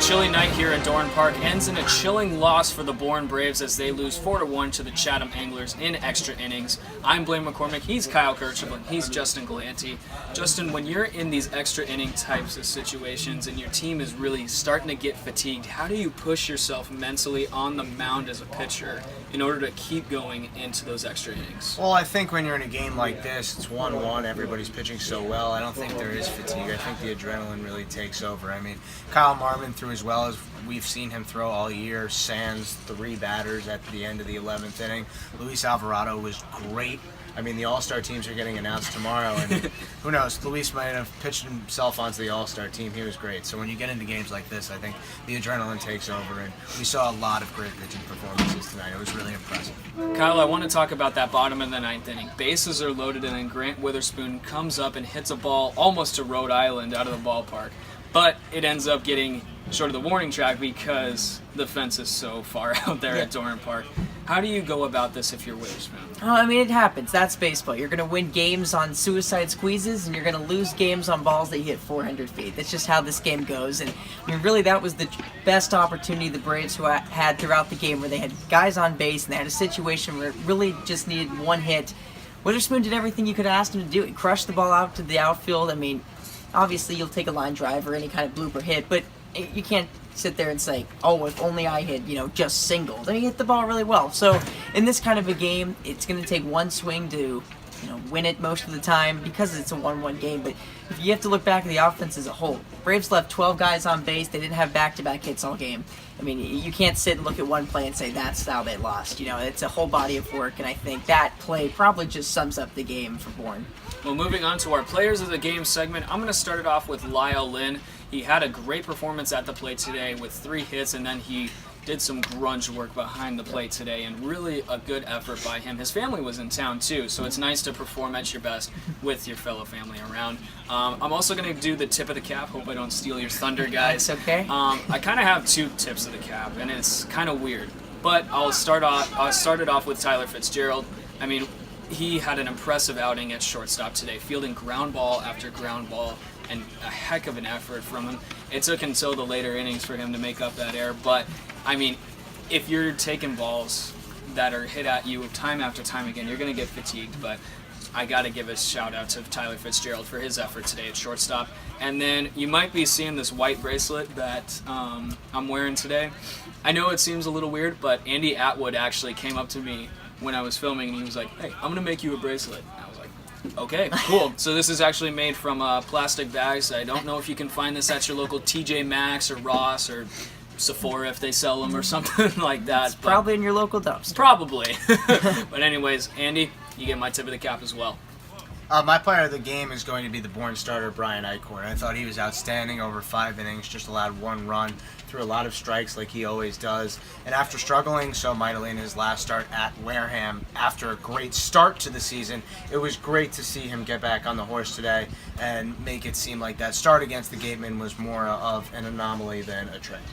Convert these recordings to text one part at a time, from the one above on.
chilly night here at Bourne Park ends in a chilling loss for the Bourne Braves as they lose 4-1 to the Chatham Anglers in extra innings. I'm Blaine McCormick, he's Kyle Kirchhoff, he's Justin Galanti. Justin, when you're in these extra inning types of situations and your team is really starting to get fatigued, how do you push yourself mentally on the mound as a pitcher in order to keep going into those extra innings? Well, I think when you're in a game like this, it's 1-1, everybody's pitching so well, I don't think there is fatigue. I think the adrenaline really takes over. I mean, Kyle Marmon threw as well as we've seen him throw all year, sans 3 batters at the end of the 11th inning. Luis Alvarado was great. I mean, the All-Star teams are getting announced tomorrow, and who knows, Luis might have pitched himself onto the All-Star team. He was great. So when you get into games like this, I think the adrenaline takes over, and we saw a lot of great pitching performances tonight. It was really impressive. Kyle, I want to talk about that bottom of the 9th inning. Bases are loaded, and then Grant Witherspoon comes up and hits a ball almost to Rhode Island out of the ballpark. But it ends up getting short of the warning track because the fence is so far out there at Bourne Park. How do you go about this if you're Witherspoon? I mean, it happens. That's baseball. You're going to win games on suicide squeezes, and you're going to lose games on balls that you hit 400 feet. That's just how this game goes. And I mean, really, that was the best opportunity the Braves had throughout the game, where they had guys on base, and they had a situation where it really just needed one hit. Witherspoon did everything you could have asked him to do. He crushed the ball out to the outfield. I mean, obviously, you'll take a line drive or any kind of blooper hit, but you can't sit there and say, oh, if only I hit, just singles. I mean, he hit the ball really well. So in this kind of a game, it's going to take one swing to, win it most of the time because it's a 1-1 game. But if you have to look back at the offense as a whole, Braves left 12 guys on base. They didn't have back-to-back hits all game. I mean, you can't sit and look at one play and say that's how they lost. It's a whole body of work, and I think that play probably just sums up the game for Bourne. Well, moving on to our Players of the Game segment, I'm going to start it off with Lyle Lynn. He had a great performance at the plate today with 3 hits, and then he did some grunge work behind the plate today, and really a good effort by him. His family was in town too, so it's nice to perform at your best with your fellow family around. I'm also going to do the tip of the cap. Hope I don't steal your thunder, guys. That's okay. I kind of have 2 tips of the cap, and it's kind of weird, but I'll start it off with Tyler Fitzgerald. I mean, he had an impressive outing at shortstop today, fielding ground ball after ground ball, and a heck of an effort from him. It took until the later innings for him to make up that error, but I mean, if you're taking balls that are hit at you time after time again, you're going to get fatigued, but I got to give a shout out to Tyler Fitzgerald for his effort today at shortstop. And then you might be seeing this white bracelet that I'm wearing today. I know it seems a little weird, but Andy Atwood actually came up to me when I was filming, and he was like, hey, I'm going to make you a bracelet. And I was like, okay, cool. So this is actually made from plastic bags. I don't know if you can find this at your local TJ Maxx or Ross or Sephora if they sell them or something like that. It's probably in your local dumpster. Probably. But anyways, Andy, you get my tip of the cap as well. My player of the game is going to be the Bourne starter, Brian Eichorn. I thought he was outstanding over 5 innings, just allowed 1 run, threw a lot of strikes like he always does. And after struggling so mightily in his last start at Wareham, after a great start to the season, it was great to see him get back on the horse today and make it seem like that start against the Gatemen was more of an anomaly than a trend.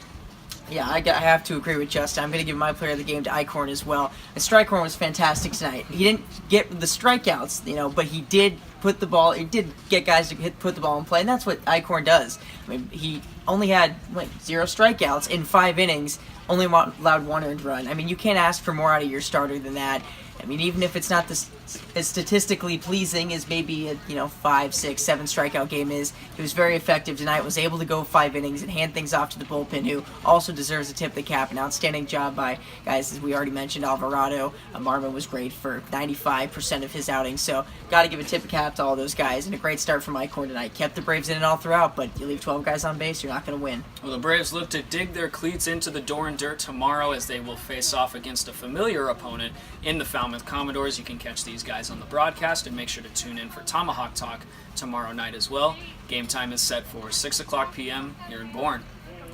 Yeah, I have to agree with Justin. I'm going to give my player of the game to Eichorn as well. And Strikhorn was fantastic tonight. He didn't get the strikeouts, but he did put the ball. He did get guys to put the ball in play, and that's what Eichorn does. I mean, he only had 0 strikeouts in 5 innings, only allowed 1 earned run. I mean, you can't ask for more out of your starter than that. I mean, even if it's not as statistically pleasing as maybe a 5, 6, 7 strikeout game is, he was very effective tonight, was able to go 5 innings and hand things off to the bullpen, who also deserves a tip of the cap. An outstanding job by guys, as we already mentioned, Alvarado. Marmon was great for 95% of his outing, so got to give a tip of the cap to all those guys, and a great start from Eichorn tonight. Kept the Braves in it all throughout, but you leave 12 guys on base, you're not going to win. Well, the Braves look to dig their cleats into the Bourne dirt tomorrow as they will face off against a familiar opponent in the Falmouth Commodores. You can catch these guys on the broadcast, and make sure to tune in for Tomahawk Talk tomorrow night as well. Game time is set for 6 o'clock p.m. here in Bourne.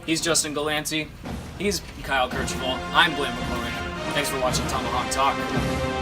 He's Justin Galanti. He's Kyle Kirchhoff. I'm Blaine McCormick. Thanks for watching Tomahawk Talk.